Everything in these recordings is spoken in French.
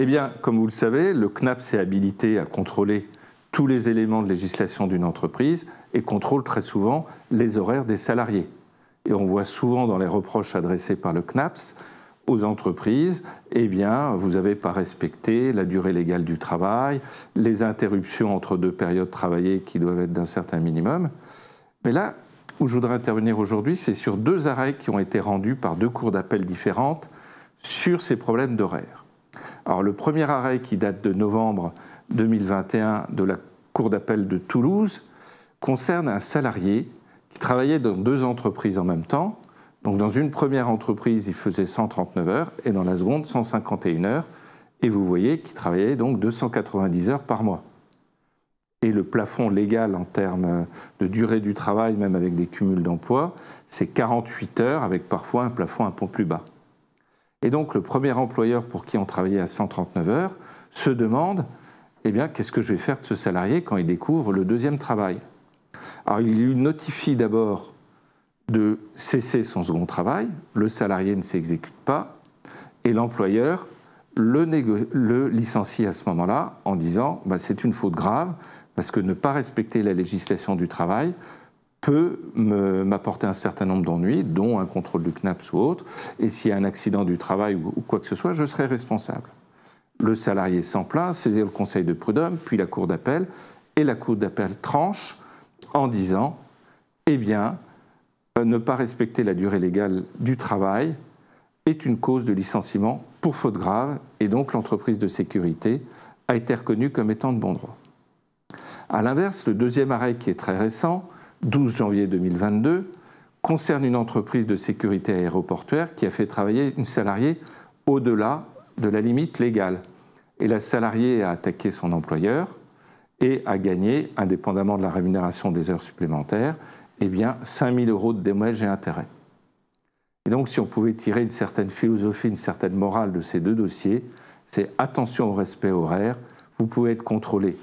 Eh bien, comme vous le savez, le CNAPS est habilité à contrôler tous les éléments de législation d'une entreprise et contrôle très souvent les horaires des salariés. Et on voit souvent dans les reproches adressés par le CNAPS aux entreprises, eh bien, vous n'avez pas respecté la durée légale du travail, les interruptions entre deux périodes travaillées qui doivent être d'un certain minimum. Mais là où je voudrais intervenir aujourd'hui, c'est sur deux arrêts qui ont été rendus par deux cours d'appel différentes sur ces problèmes d'horaire. Alors le premier arrêt qui date de novembre 2021 de la Cour d'appel de Toulouse concerne un salarié qui travaillait dans deux entreprises en même temps. Donc dans une première entreprise, il faisait 139 heures et dans la seconde, 151 heures. Et vous voyez qu'il travaillait donc 290 heures par mois. Et le plafond légal en termes de durée du travail, même avec des cumuls d'emploi, c'est 48 heures avec parfois un plafond un peu plus bas. Et donc le premier employeur pour qui on travaillait à 139 heures se demande eh bien, qu'est-ce que je vais faire de ce salarié quand il découvre le deuxième travail? Alors il lui notifie d'abord de cesser son second travail, le salarié ne s'exécute pas, et l'employeur le licencie à ce moment-là en disant c'est une faute grave, parce que ne pas respecter la législation du travail peut m'apporter un certain nombre d'ennuis, dont un contrôle du CNAPS ou autre, et s'il y a un accident du travail ou quoi que ce soit, je serai responsable. Le salarié s'en plaint, saisit le conseil de prud'homme, puis la cour d'appel, et la cour d'appel tranche en disant eh bien, ne pas respecter la durée légale du travail est une cause de licenciement pour faute grave, et donc l'entreprise de sécurité a été reconnue comme étant de bon droit. A l'inverse, le deuxième arrêt qui est très récent, 12 janvier 2022, concerne une entreprise de sécurité aéroportuaire qui a fait travailler une salariée au-delà de la limite légale. Et la salariée a attaqué son employeur et a gagné, indépendamment de la rémunération des heures supplémentaires, 5 000 € de dommages et intérêts. Et donc, si on pouvait tirer une certaine philosophie, une certaine morale de ces deux dossiers, c'est attention au respect horaire. Vous pouvez être contrôlé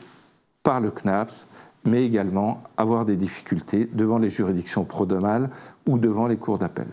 par le CNAPS, mais également avoir des difficultés devant les juridictions prud'homales ou devant les cours d'appel.